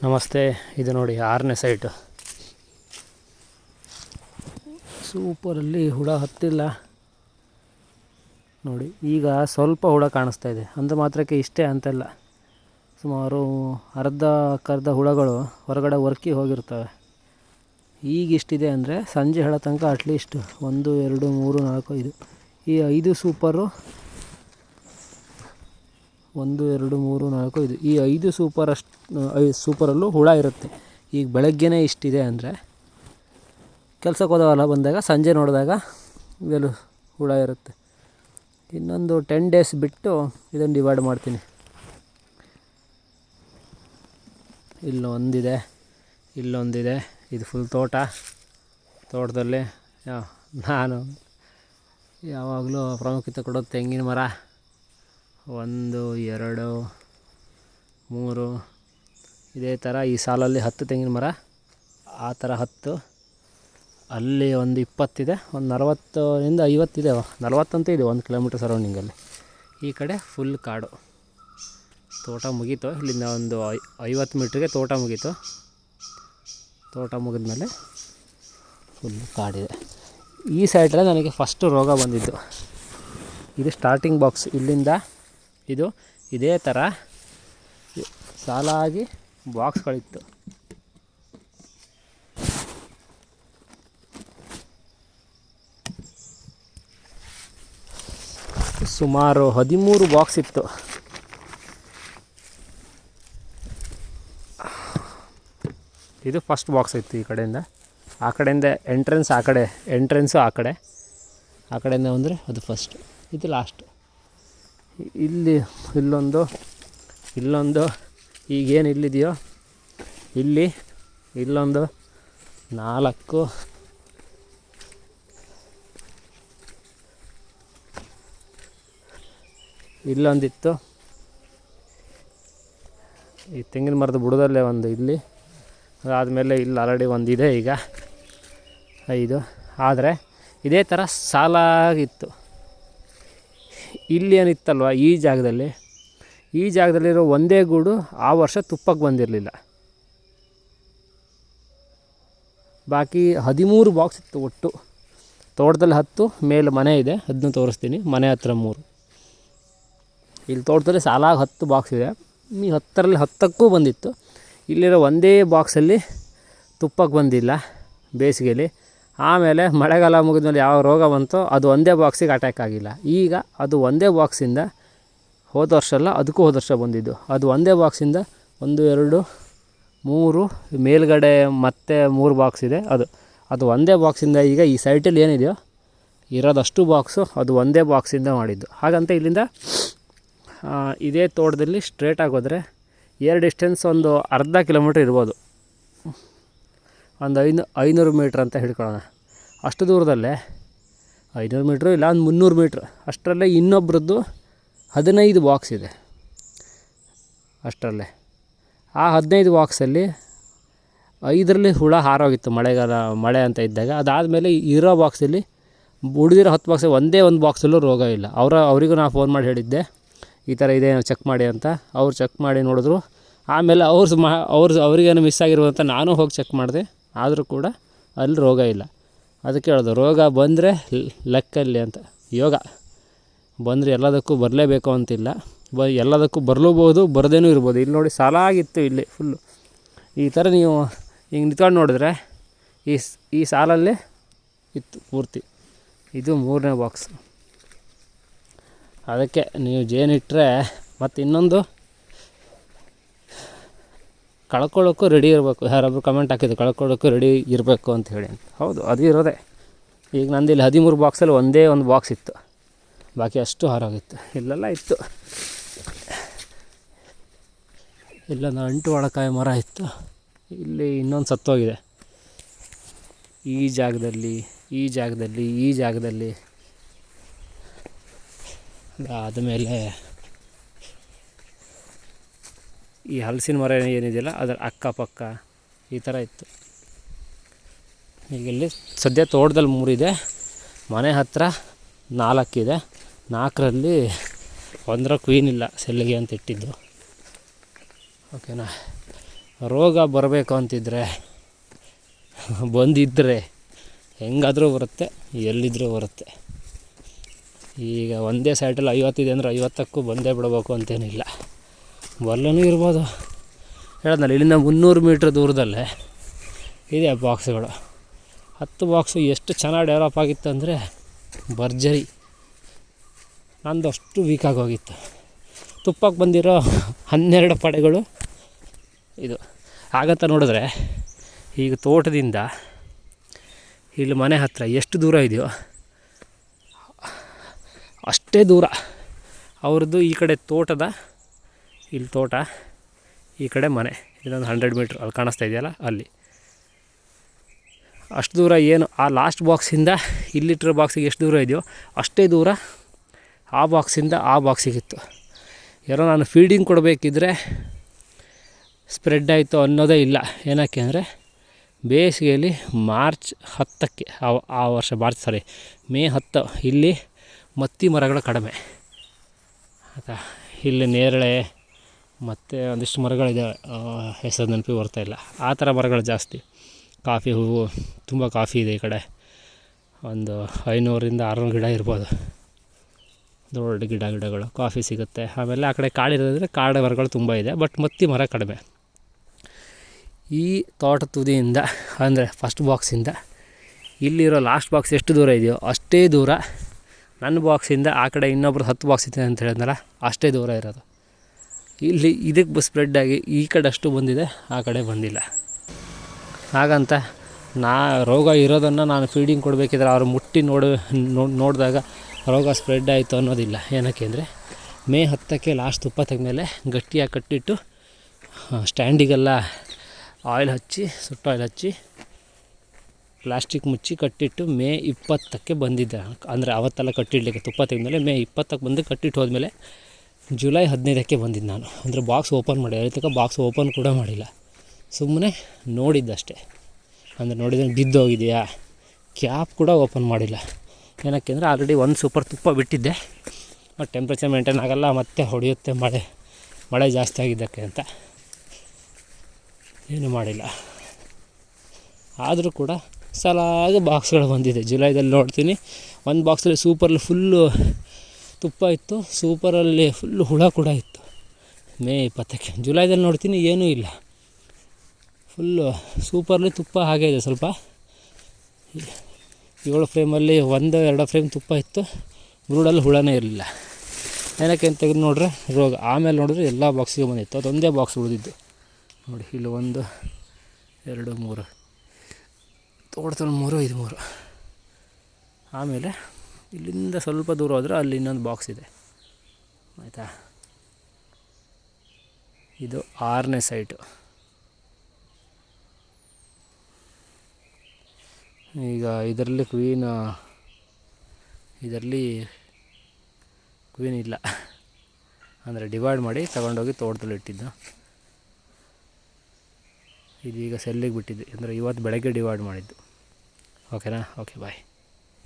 ನಮಸ್ತೆ. ಇದು ನೋಡಿ 6ನೇ ಸೈಟು. ಸೂಪರಲ್ಲಿ ಹುಳ ಹತ್ತಿಲ್ಲ ನೋಡಿ. ಈಗ ಸ್ವಲ್ಪ ಹುಳ ಕಾಣಿಸ್ತಾ ಇದೆ. ಅಂದ ಮಾತ್ರಕ್ಕೆ ಇಷ್ಟೇ ಅಂತಲ್ಲ, ಸುಮಾರು ಅರ್ಧ ಹುಳಗಳು ಹೊರಗಡೆ ವರ್ಕಿ ಹೋಗಿರ್ತವೆ. ಈಗಿಷ್ಟಿದೆ ಅಂದರೆ ಸಂಜೆ ಹೇಳೋ ತನಕ ಅಟ್ಲೀಸ್ಟ್ 1 2 3 4 5 ಈ 5 ಸೂಪರು 1 2 3 4 5 ಈ 5 ಸೂಪರಲ್ಲೂ ಹುಳ ಇರುತ್ತೆ. ಈಗ ಬೆಳಗ್ಗೆನೇ ಇಷ್ಟಿದೆ ಅಂದರೆ ಕೆಲಸಕ್ಕೆ ಹೋದವಲ್ಲ ಬಂದಾಗ ಸಂಜೆ ನೋಡಿದಾಗ ಇದೆಲ್ಲ ಹುಳ ಇರುತ್ತೆ. ಇನ್ನೊಂದು 10 ಡೇಸ್ ಬಿಟ್ಟು ಇದನ್ನು ಡಿವೈಡ್ ಮಾಡ್ತೀನಿ. ಇಲ್ಲೊಂದಿದೆ, ಇಲ್ಲೊಂದಿದೆ. ಇದು ಫುಲ್ ತೋಟದಲ್ಲಿ ನಾನು ಯಾವಾಗಲೂ ಪ್ರಾಮುಖ್ಯತೆ ಕೊಡೋದು ತೆಂಗಿನ ಮರ. 1 2 3 ಇದೇ ಥರ ಈ ಸಾಲಲ್ಲಿ 10 ತೆಂಗಿನ ಮರ, ಆ ಥರ 10. ಅಲ್ಲಿ ಒಂದು 20 ಇದೆ, ಒಂದು 40ರಿಂದ 50 ಇದೆ, 40 ಅಂತೂ ಇದೆ 1 ಕಿಲೋಮೀಟ್ರ್ ಸರೌಂಡಿಂಗಲ್ಲಿ. ಈ ಕಡೆ ಫುಲ್ ಕಾಡು. ತೋಟ ಮುಗೀತು, ಇಲ್ಲಿಂದ ಒಂದು 50 ಮೀಟ್ರಿಗೆ ತೋಟ ಮುಗೀತು. ತೋಟ ಮುಗಿದ್ಮೇಲೆ ಫುಲ್ ಕಾಡಿದೆ. ಈ ಸೈಡಲ್ಲೇ ನನಗೆ ಫಸ್ಟು ರೋಗ ಬಂದಿದ್ದು. ಇದು ಸ್ಟಾರ್ಟಿಂಗ್ ಬಾಕ್ಸ್. ಇಲ್ಲಿಂದ ಇದು ಇದೇ ಥರ ಸಾಲಾಗಿ ಬಾಕ್ಸ್ಗಳಿತ್ತು. ಸುಮಾರು 13 ಬಾಕ್ಸ್ ಇತ್ತು. ಇದು ಫಸ್ಟ್ ಬಾಕ್ಸ್ ಇತ್ತು. ಈ ಕಡೆಯಿಂದ ಆ ಕಡೆಯಿಂದ ಎಂಟ್ರೆನ್ಸ್, ಆ ಕಡೆ ಎಂಟ್ರೆನ್ಸು ಆ ಕಡೆಯಿಂದ ಅಂದರೆ ಅದು ಫಸ್ಟ್, ಇದು ಲಾಸ್ಟ್. ಇಲ್ಲೊಂದು ಈಗೇನು ಇಲ್ಲಿದೆಯೋ ಇಲ್ಲೊಂದು 4, ಇಲ್ಲೊಂದಿತ್ತು. ಈ ತೆಂಗಿನ ಮರದ ಬುಡದಲ್ಲೇ ಒಂದು ಇಲ್ಲಿ, ಅದಾದಮೇಲೆ ಇಲ್ಲಿ ಆಲ್ರೆಡಿ ಒಂದಿದೆ. ಈಗ 5. ಆದರೆ ಇದೇ ಥರ ಸಾಲಾಗಿತ್ತು. ಇಲ್ಲಿ ಏನಿತ್ತಲ್ವ ಈ ಜಾಗದಲ್ಲಿರೋ ಒಂದೇ ಗೂಡು ಆ ವರ್ಷ ತುಪ್ಪಕ್ಕೆ ಬಂದಿರಲಿಲ್ಲ. ಬಾಕಿ 13 ಬಾಕ್ಸ್ ಇತ್ತು ಒಟ್ಟು. ತೋಟದಲ್ಲಿ 10, ಮೇಲೆ ಮನೆ ಇದೆ, ಅದನ್ನು ತೋರಿಸ್ತೀನಿ. ಮನೆ ಹತ್ರ 3. ಇಲ್ಲಿ ತೋಟದಲ್ಲಿ ಸಾಲಾಗಿ 10 ಬಾಕ್ಸ್ ಇದೆ. ಈ 10ರಲ್ಲಿ 10ಕ್ಕೂ ಬಂದಿತ್ತು. ಇಲ್ಲಿರೋ ಒಂದೇ ಬಾಕ್ಸಲ್ಲಿ ತುಪ್ಪಕ್ಕೆ ಬಂದಿಲ್ಲ ಬೇಸಿಗೆಯಲ್ಲಿ. ಆಮೇಲೆ ಮಳೆಗಾಲ ಮುಗಿದ್ಮೇಲೆ ಯಾವ ರೋಗ ಬಂತೋ ಅದು ಒಂದೇ ಬಾಕ್ಸಿಗೆ ಅಟ್ಯಾಕ್ ಆಗಿಲ್ಲ. ಈಗ ಅದು ಒಂದೇ ಬಾಕ್ಸಿಂದ ಹೋದ ವರ್ಷ ಅಲ್ಲ, ಅದಕ್ಕೂ ಹೋದ ವರ್ಷ ಬಂದಿದ್ದು. ಅದು ಒಂದೇ ಬಾಕ್ಸಿಂದ 1 2 3 ಮೇಲ್ಗಡೆ ಮತ್ತೆ 3 ಬಾಕ್ಸ್ ಇದೆ. ಅದು ಒಂದೇ ಬಾಕ್ಸಿಂದ ಈಗ ಈ ಸೈಟಲ್ಲಿ ಏನಿದೆಯೋ ಇರೋದಷ್ಟು ಬಾಕ್ಸು ಅದು ಒಂದೇ ಬಾಕ್ಸಿಂದ ಮಾಡಿದ್ದು. ಹಾಗಂತ ಇಲ್ಲಿಂದ ಇದೇ ತೋಟದಲ್ಲಿ ಸ್ಟ್ರೇಟಾಗಿ ಹೋದರೆ ಏರ್ ಡಿಸ್ಟೆನ್ಸ್ ಒಂದು ಅರ್ಧ ಕಿಲೋಮೀಟ್ರ್ ಇರ್ಬೋದು, ಒಂದು 500 ಮೀಟ್ರ್ ಅಂತ ಹಿಡ್ಕೊಳ್ಳೋಣ. ಅಷ್ಟು ದೂರದಲ್ಲೇ 500 ಮೀಟ್ರು ಇಲ್ಲ, ಒಂದು 300 ಮೀಟ್ರ್ ಅಷ್ಟರಲ್ಲೇ ಇನ್ನೊಬ್ರದ್ದು 15 ಬಾಕ್ಸ್ ಇದೆ. ಅಷ್ಟರಲ್ಲೇ ಆ 15 ಬಾಕ್ಸಲ್ಲಿ 5ರಲ್ಲಿ ಹುಳ ಹಾರೋಗಿತ್ತು ಮಳೆ ಅಂತ ಇದ್ದಾಗ. ಅದಾದಮೇಲೆ ಇರೋ ಬಾಕ್ಸಲ್ಲಿ ಉಳಿದಿರೋ 10 ಬಾಕ್ಸ್ ಒಂದೇ ಒಂದು ಬಾಕ್ಸಲ್ಲೂ ರೋಗ ಇಲ್ಲ. ಅವರಿಗೂ ನಾನು ಫೋನ್ ಮಾಡಿ ಹೇಳಿದ್ದೆ ಈ ಥರ ಇದೆ ಚೆಕ್ ಮಾಡಿ ಅಂತ. ಅವ್ರು ಚೆಕ್ ಮಾಡಿ ನೋಡಿದ್ರು. ಆಮೇಲೆ ಅವ್ರಿಗೇನು ಮಿಸ್ ಆಗಿರುವಂತ ನಾನು ಹೋಗಿ ಚೆಕ್ ಮಾಡಿದೆ, ಆದರೂ ಕೂಡ ಅಲ್ಲಿ ರೋಗ ಇಲ್ಲ. ಅದಕ್ಕೆ ಹೇಳೋದು, ರೋಗ ಬಂದರೆ ಲೆಕ್ಕಲ್ಲಿ ಅಂತ. ಯೋಗ ಬಂದರೆ ಎಲ್ಲದಕ್ಕೂ ಬರಲೇಬೇಕು ಅಂತಿಲ್ಲ, ಎಲ್ಲದಕ್ಕೂ ಬರಲೂಬೋದು, ಬರದೇನೂ ಇರ್ಬೋದು. ಇಲ್ಲಿ ನೋಡಿ ಸಾಲಾಗಿತ್ತು, ಇಲ್ಲಿ ಫುಲ್ಲು ಈ ಥರ ನೀವು ಹಿಂಗೆ ನಿಂತ್ಕೊಂಡು ನೋಡಿದ್ರೆ ಈ ಸಾಲಲ್ಲೇ ಇತ್ತು ಪೂರ್ತಿ. ಇದು 3ನೇ ಬಾಕ್ಸ್. ಅದಕ್ಕೆ ನೀವು ಜೇನಿಟ್ಟರೆ ಮತ್ತು ಇನ್ನೊಂದು ಕಳ್ಕೊಳ್ಳೋಕ್ಕೂ ರೆಡಿ ಇರಬೇಕು. ಯಾರೊಬ್ಬರು ಕಮೆಂಟ್ ಹಾಕಿದ್ದು ಕಳ್ಕೊಳ್ಳೋಕ್ಕೂ ರೆಡಿ ಇರಬೇಕು ಅಂತ ಹೇಳಿ ಅಂತ. ಹೌದು, ಅದು ಇರೋದೆ. ಈಗ ನಂದಿಲ್ಲಿ 13 ಬಾಕ್ಸಲ್ಲಿ ಒಂದೇ ಒಂದು ಬಾಕ್ಸ್ ಇತ್ತು, ಬಾಕಿ ಅಷ್ಟು ಹಾರೋಗಿತ್ತು. ಇಲ್ಲೆಲ್ಲ ಇತ್ತು. ಇಲ್ಲೊಂದು ಅಂಟು ಒಳಕಾಯಿ ಮರ ಇತ್ತು. ಇಲ್ಲಿ ಇನ್ನೊಂದು ಸತ್ತೋಗಿದೆ. ಈ ಜಾಗದಲ್ಲಿ ಆದಮೇಲೆ ಈ ಹಲಸಿನ ಮರ ಏನಿದೆಯಲ್ಲ ಅದರ ಅಕ್ಕಪಕ್ಕ ಈ ಥರ ಇತ್ತು. ಈಗ ಇಲ್ಲಿ ಸದ್ಯ ತೋಟದಲ್ಲಿ 3 ಇದೆ, ಮನೆ ಹತ್ರ 4 ಇದೆ. 4ರಲ್ಲಿ 1 ಕ್ವೀನ್ ಇಲ್ಲ, ಸೆಲ್ಲಿಗೆ ಅಂತ ಇಟ್ಟಿದ್ದು. ಓಕೆನಾ. ರೋಗ ಬರಬೇಕು ಅಂತಿದ್ರೆ ಬಂದಿದ್ದರೆ ಹೆಂಗಾದರೂ ಬರುತ್ತೆ, ಎಲ್ಲಿದ್ದರೂ ಬರುತ್ತೆ. ಈಗ ಒಂದೇ ಸೈಟಲ್ಲಿ 50 ಇದೆ ಅಂದರೆ 50ಕ್ಕೂ ಬಂದೇ ಬಿಡಬೇಕು ಅಂತೇನಿಲ್ಲ, ಬಲ್ಲೂ ಇರ್ಬೋದು. ಹೇಳಿದ್ನಲ್ಲ, ಇಲ್ಲಿಂದ 300 ಮೀಟ್ರ್ ದೂರದಲ್ಲೇ ಇದೆ ಬಾಕ್ಸ್ಗಳು. 10 ಬಾಕ್ಸು ಎಷ್ಟು ಚೆನ್ನಾಗಿ ಡೆವಲಪ್ ಆಗಿತ್ತು ಅಂದರೆ ಭರ್ಜರಿ. ನಂದು ಅಷ್ಟು ವೀಕಾಗಿ ಹೋಗಿತ್ತು. ತುಪ್ಪಕ್ಕೆ ಬಂದಿರೋ 12 ಪಡೆಗಳು ಇದು. ಹಾಗಂತ ನೋಡಿದ್ರೆ ಈಗ ತೋಟದಿಂದ ಇಲ್ಲಿ ಮನೆ ಹತ್ತಿರ ಎಷ್ಟು ದೂರ ಇದೆಯೋ ಅಷ್ಟೇ ದೂರ ಅವ್ರದ್ದು. ಈ ಕಡೆ ತೋಟದ, ಇಲ್ಲಿ ತೋಟ, ಈ ಕಡೆ ಮನೆ. ಇದೊಂದು 100 ಮೀಟ್ರ್ ಅಲ್ಲಿ ಕಾಣಿಸ್ತಾ ಇದೆಯಲ್ಲ, ಅಲ್ಲಿ ಅಷ್ಟು ದೂರ. ಏನು ಆ ಲಾಸ್ಟ್ ಬಾಕ್ಸಿಂದ ಇಲ್ಲಿಟ್ಟಿರೋ ಬಾಕ್ಸಿಗೆ ಎಷ್ಟು ದೂರ ಇದೆಯೋ ಅಷ್ಟೇ ದೂರ ಆ ಬಾಕ್ಸಿಂದ ಆ ಬಾಕ್ಸಿಗಿತ್ತು. ಯಾರೋ ನಾನು ಫೀಡಿಂಗ್ ಕೊಡಬೇಕಿದ್ರೆ ಸ್ಪ್ರೆಡ್ ಆಯಿತು ಅನ್ನೋದೇ ಇಲ್ಲ. ಏನಕ್ಕೆ ಅಂದರೆ ಬೇಸಿಗೆಯಲ್ಲಿ ಮಾರ್ಚ್ 10ಕ್ಕೆ ಆ ವರ್ಷ ಮೇ 10 ಇಲ್ಲಿ ಮತ್ತಿ ಮರಗಳು ಕಡಿಮೆ ಆಯಿತಾ. ಇಲ್ಲಿ ನೇರಳೆ ಮತ್ತು ಒಂದಿಷ್ಟು ಮರಗಳಿದೆ, ಹೆಸರು ನೆನಪಿಗೆ ಬರ್ತಾಯಿಲ್ಲ. ಆ ಥರ ಮರಗಳು ಜಾಸ್ತಿ. ಕಾಫಿ ಹೂವು, ತುಂಬ ಕಾಫಿ ಇದೆ ಈ ಕಡೆ. ಒಂದು 500ರಿಂದ 600 ಗಿಡ ಇರ್ಬೋದು, ದೊಡ್ಡ ಗಿಡಗಳು. ಕಾಫಿ ಸಿಗುತ್ತೆ. ಆಮೇಲೆ ಆ ಕಡೆ ಕಾಡಿರೋದ್ರೆ ಕಾಡು ಮರಗಳು ತುಂಬ ಇದೆ, ಬಟ್ ಮತ್ತಿ ಮರ ಕಡಿಮೆ. ಈ ತೋಟ ತುದಿಯಿಂದ ಅಂದರೆ ಫಸ್ಟ್ ಬಾಕ್ಸಿಂದ ಇಲ್ಲಿರೋ ಲಾಸ್ಟ್ ಬಾಕ್ಸ್ ಎಷ್ಟು ದೂರ ಇದೆಯೋ ಅಷ್ಟೇ ದೂರ ನನ್ನ ಬಾಕ್ಸಿಂದ ಆ ಕಡೆ ಇನ್ನೊಬ್ರು 10 ಬಾಕ್ಸ್ ಇದೆ ಅಂತ ಹೇಳಿದ್ನಲ್ಲ, ಅಷ್ಟೇ ದೂರ ಇರೋದು. ಇಲ್ಲಿ ಇದಕ್ಕೆ ಸ್ಪ್ರೆಡ್ ಆಗಿ ಈ ಕಡೆ ಅಷ್ಟು ಬಂದಿದೆ, ಆ ಕಡೆ ಬಂದಿಲ್ಲ. ಹಾಗಂತ ರೋಗ ಇರೋದನ್ನು ನಾನು ಫೀಡಿಂಗ್ ಕೊಡಬೇಕಿದ್ರೆ ಅವ್ರು ಮುಟ್ಟಿ ನೋಡಿದಾಗ ರೋಗ ಸ್ಪ್ರೆಡ್ ಆಯಿತು ಅನ್ನೋದಿಲ್ಲ. ಏನಕ್ಕೆ ಅಂದರೆ ಮೇ 10ಕ್ಕೆ ಲಾಸ್ಟ್ ತುಪ್ಪ ತೆಗೆದ್ಮೇಲೆ ಗಟ್ಟಿಯಾಗಿ ಕಟ್ಟಿಟ್ಟು ಸ್ಟ್ಯಾಂಡಿಗೆಲ್ಲ ಆಯಿಲ್ ಹಚ್ಚಿ, ಸುಟ್ಟು ಆಯಿಲ್ ಹಚ್ಚಿ ಪ್ಲಾಸ್ಟಿಕ್ ಮುಚ್ಚಿ ಕಟ್ಟಿಟ್ಟು ಮೇ 20ಕ್ಕೆ ಬಂದಿದ್ದೆ. ಅಂದರೆ ಅವತ್ತೆಲ್ಲ ಕಟ್ಟಿಡಲಿಕ್ಕೆ ತುಪ್ಪ ತೆಗೆದ್ಮೇಲೆ ಮೇ 20ಕ್ಕೆ ಬಂದು ಕಟ್ಟಿಟ್ಟು ಹೋದ್ಮೇಲೆ ಜುಲೈ 15ಕ್ಕೆ ಬಂದಿದ್ದು ನಾನು. ಅಂದರೆ ಬಾಕ್ಸ್ ಓಪನ್ ಮಾಡಿ, ಅದಕ್ಕೆ ಬಾಕ್ಸ್ ಓಪನ್ ಕೂಡ ಮಾಡಿಲ್ಲ, ಸುಮ್ಮನೆ ನೋಡಿದ್ದಷ್ಟೇ. ಅಂದರೆ ನೋಡಿದರೆ ಬಿದ್ದೋಗಿದೆಯಾ, ಕ್ಯಾಪ್ ಕೂಡ ಓಪನ್ ಮಾಡಿಲ್ಲ. ಏನಕ್ಕೆ ಅಂದರೆ ಆಲ್ರೆಡಿ ಒಂದು ಸೂಪರ್ ತುಪ್ಪ ಬಿಟ್ಟಿದ್ದೆ, ಮತ್ತು ಟೆಂಪ್ರೇಚರ್ ಮೇಂಟೈನ್ ಆಗೋಲ್ಲ, ಮತ್ತೆ ಹೊಡೆಯುತ್ತೆ ಮಳೆ ಜಾಸ್ತಿ ಆಗಿದ್ದಕ್ಕೆ ಅಂತ ಏನೂ ಮಾಡಿಲ್ಲ. ಆದರೂ ಕೂಡ ಸಲಾಗಿ ಬಾಕ್ಸ್ಗಳು ಬಂದಿದೆ. ಜುಲೈದಲ್ಲಿ ನೋಡ್ತೀನಿ, ಒಂದು ಬಾಕ್ಸಲ್ಲಿ ಸೂಪರಲ್ಲಿ ಫುಲ್ಲು ತುಪ್ಪ ಇತ್ತು, ಸೂಪರಲ್ಲಿ ಫುಲ್ಲು ಹುಳ ಕೂಡ ಇತ್ತು ಮೇ 20ಕ್ಕೆ. ಜುಲೈದಲ್ಲಿ ನೋಡ್ತೀನಿ ಏನೂ ಇಲ್ಲ, ಫುಲ್ಲು ಸೂಪರ್ಲಿ ತುಪ್ಪ ಹಾಗೇ ಇದೆ. ಸ್ವಲ್ಪ 7 ಫ್ರೇಮಲ್ಲಿ 1-2 ಫ್ರೇಮ್ ತುಪ್ಪ ಇತ್ತು, ಬ್ರೂಡಲ್ಲಿ ಹುಳನೇ ಇರಲಿಲ್ಲ. ಏನಕ್ಕೆ ಅಂತ ತೆಗೆದು ನೋಡ್ರೆ ರೋಗ. ಆಮೇಲೆ ನೋಡಿದ್ರೆ ಎಲ್ಲ ಬಾಕ್ಸಿಗೆ ಬಂದಿತ್ತು, ಅದೊಂದೇ ಬಾಕ್ಸ್ ಉಳಿದಿದ್ದು ನೋಡಿ. ಇಲ್ಲಿ 1, 2, 3 ತೋಟದಲ್ಲಿ 3, ಇದು 3. ಆಮೇಲೆ ಇಲ್ಲಿಂದ ಸ್ವಲ್ಪ ದೂರ ಹೋದರೆ ಅಲ್ಲಿ ಇನ್ನೊಂದು ಬಾಕ್ಸ್ ಇದೆ ಆಯಿತಾ. ಇದು 6ನೇ ಸೈಟು. ಈಗ ಇದರಲ್ಲಿ ಕ್ವೀನ್ ಇಲ್ಲ, ಅಂದರೆ ಡಿವೈಡ್ ಮಾಡಿ ತಗೊಂಡೋಗಿ ತೋಟದಲ್ಲಿ ಇಟ್ಟಿದ್ದು. ಇದೀಗ ಸೆಲ್ಲಿಗೆ ಬಿಟ್ಟಿದ್ದು, ಅಂದರೆ ಇವತ್ತು ಬೆಳಗ್ಗೆ ಡಿವೈಡ್ ಮಾಡಿದ್ದು. ಓಕೆನಾ? ಓಕೆ, ಬಾಯ್.